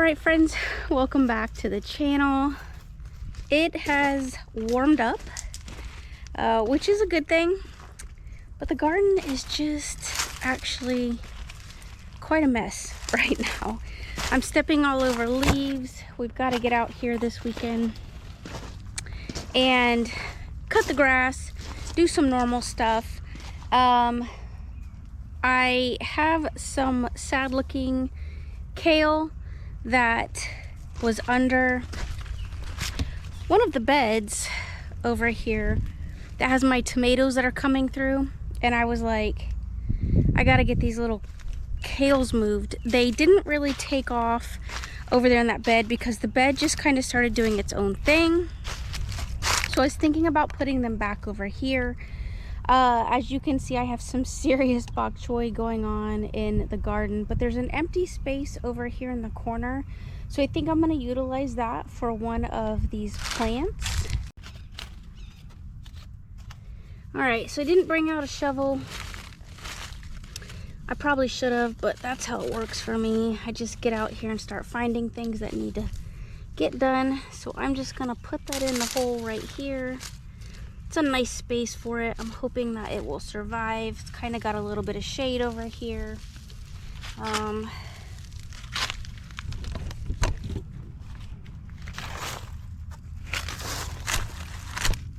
Alright friends, welcome back to the channel. It has warmed up, which is a good thing, but the garden is just actually quite a mess right now. I'm stepping all over leaves. We've got to get out here this weekend and cut the grass, do some normal stuff. I have some sad looking kale that was under one of the beds over here that has my tomatoes that are coming through, and I was like, I gotta get these little kales moved. They didn't really take off over there in that bed because the bed just kind of started doing its own thing. So I was thinking about putting them back over here. As you can see, I have some serious bok choy going on in the garden, but there's an empty space over here in the corner. So I think I'm going to utilize that for one of these plants. Alright, so I didn't bring out a shovel. I probably should have, but that's how it works for me. I just get out here and start finding things that need to get done. So I'm just going to put that in the hole right here. It's a nice space for it. I'm hoping that it will survive. It's kind of got a little bit of shade over here. I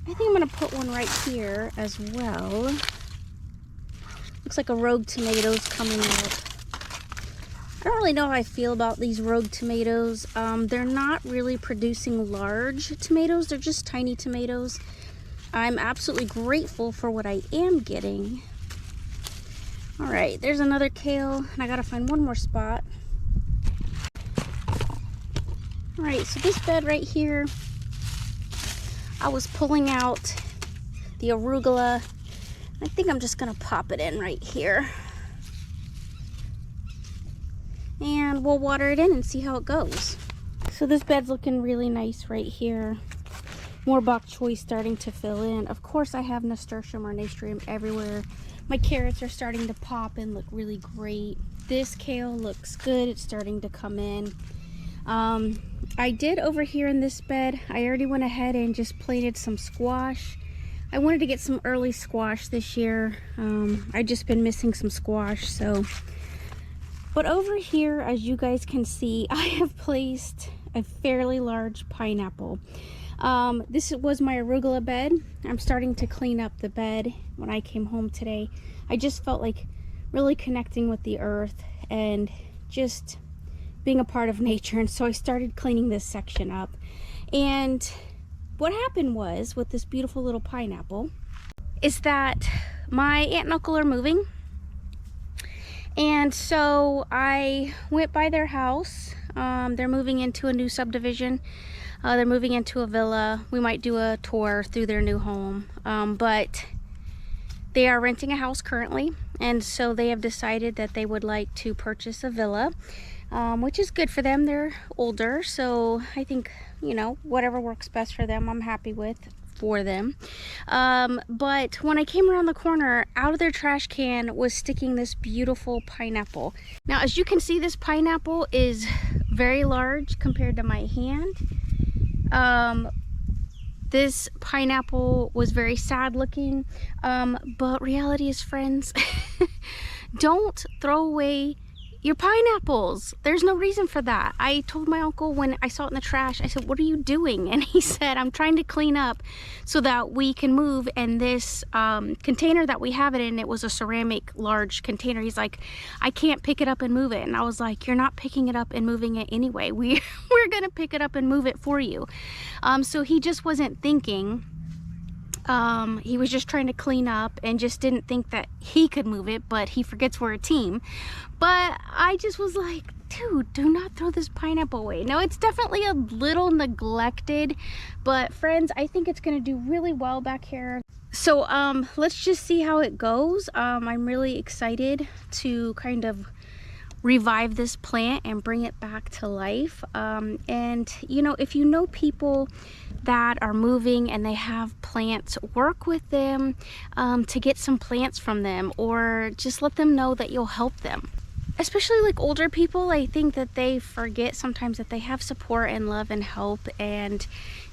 think I'm going to put one right here as well. Looks like a Rogue tomato's coming out. I don't really know how I feel about these Rogue tomatoes. They're not really producing large tomatoes. They're just tiny tomatoes. I'm absolutely grateful for what I am getting. All right, there's another kale, and I gotta find one more spot. All right, so this bed right here, I was pulling out the arugula. I think I'm just gonna pop it in right here. And we'll water it in and see how it goes. So this bed's looking really nice right here. More bok choy starting to fill in. Of course, I have nasturtium or nastrium everywhere. My carrots are starting to pop and look really great. This kale looks good. It's starting to come in. I did over here in this bed, I already went ahead and just planted some squash. I wanted to get some early squash this year. I've just been missing some squash, so. But over here, as you guys can see, I have placed a fairly large pineapple. This was my arugula bed. I'm starting to clean up the bed when I came home today. I just felt like really connecting with the earth and just being a part of nature, and so I started cleaning this section up. And what happened was, with this beautiful little pineapple, is that my aunt and uncle are moving, and so I went by their house. They're moving into a new subdivision. They're moving into a villa. We might do a tour through their new home, but they are renting a house currently, and so they have decided that they would like to purchase a villa, which is good for them. They're older, so I think, you know, whatever works best for them, I'm happy with for them. But when I came around the corner, out of their trash can was sticking this beautiful pineapple. Now, as you can see, this pineapple is very large compared to my hand. This pineapple was very sad looking, but reality is, friends, don't throw away your pineapples. There's no reason for that. I told my uncle when I saw it in the trash, I said, what are you doing? And he said, I'm trying to clean up so that we can move. And this container that we have it in, it was a ceramic large container. He's like, I can't pick it up and move it. And I was like, you're not picking it up and moving it anyway. We're gonna pick it up and move it for you. So he just wasn't thinking. He was just trying to clean up and just didn't think that he could move it, but he forgets we're a team. But I just was like, dude, do not throw this pineapple away. Now, it's definitely a little neglected, but friends, I think it's gonna do really well back here. So let's just see how it goes. I'm really excited to kind of revive this plant and bring it back to life. And you know, if you know people that are moving and they have plants, work with them to get some plants from them, or just let them know that you'll help them. especially like older people, I think that they forget sometimes that they have support and love and help. And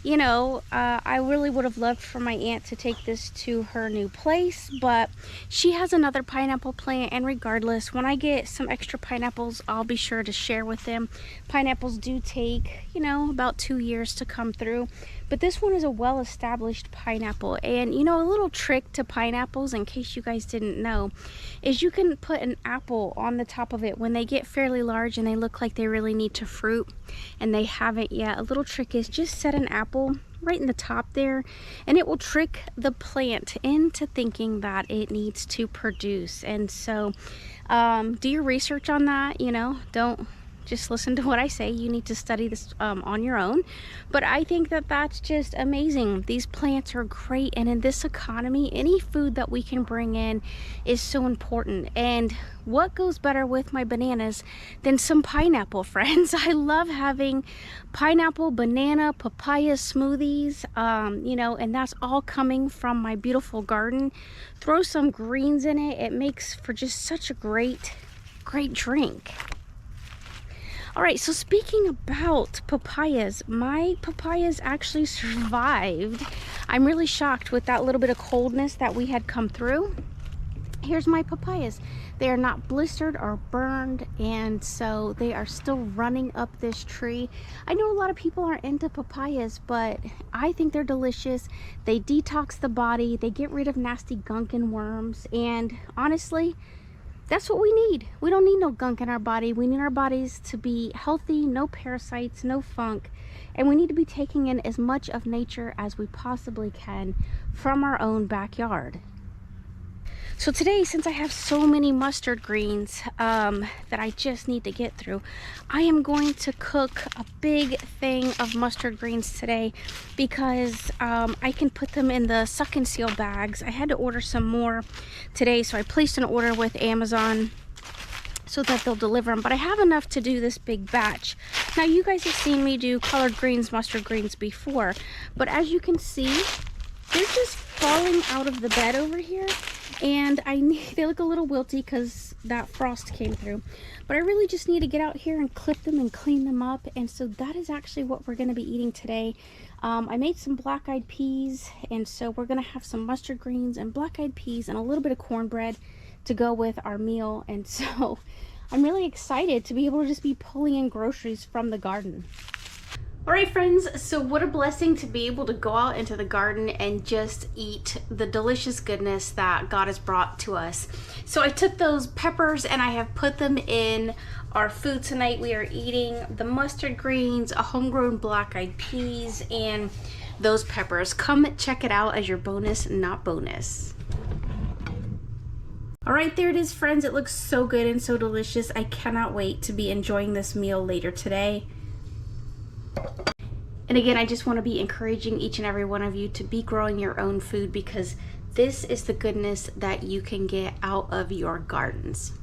you know, I really would have loved for my aunt to take this to her new place, but she has another pineapple plant, and regardless, when I get some extra pineapples, I'll be sure to share with them. Pineapples do take, you know, about 2 years to come through, but this one is a well-established pineapple. And you know, a little trick to pineapples, in case you guys didn't know, is you can put an apple on the top of it when they get fairly large and they look like they really need to fruit and they haven't yet. A little trick is just set an apple right in the top there, and it will trick the plant into thinking that it needs to produce. And so do your research on that. You know, don't just listen to what I say. You need to study this on your own. But I think that that's just amazing. These plants are great, and in this economy, any food that we can bring in is so important. And what goes better with my bananas than some pineapple, friends? I love having pineapple, banana, papaya smoothies, you know, and that's all coming from my beautiful garden. Throw some greens in it. It makes for just such a great drink. All right, so speaking about papayas, my papayas actually survived. I'm really shocked with that little bit of coldness that we had come through. Here's my papayas. They are not blistered or burned, and so they are still running up this tree. I know a lot of people aren't into papayas, but I think they're delicious. They detox the body, they get rid of nasty gunk and worms, and honestly, that's what we need. We don't need no gunk in our body. We need our bodies to be healthy, no parasites, no funk, and we need to be taking in as much of nature as we possibly can from our own backyard. So today, since I have so many mustard greens that I just need to get through, I am going to cook a big thing of mustard greens today because I can put them in the suck and seal bags. I had to order some more today, so I placed an order with Amazon so that they'll deliver them, but I have enough to do this big batch. Now, you guys have seen me do collard greens, mustard greens before, but as you can see, they're just falling out of the bed over here, and they look a little wilty because that frost came through, but I really just need to get out here and clip them and clean them up. And so that is actually what we're going to be eating today. I made some black-eyed peas, and so we're going to have some mustard greens and black-eyed peas and a little bit of cornbread to go with our meal. And so I'm really excited to be able to just be pulling in groceries from the garden. All right, friends, so what a blessing to be able to go out into the garden and just eat the delicious goodness that God has brought to us. So I took those peppers and I have put them in our food tonight. We are eating the mustard greens, a homegrown black-eyed peas, and those peppers. Come check it out as your bonus, not bonus. All right, there it is, friends. It looks so good and so delicious. I cannot wait to be enjoying this meal later today. And again, I just want to be encouraging each and every one of you to be growing your own food, because this is the goodness that you can get out of your gardens.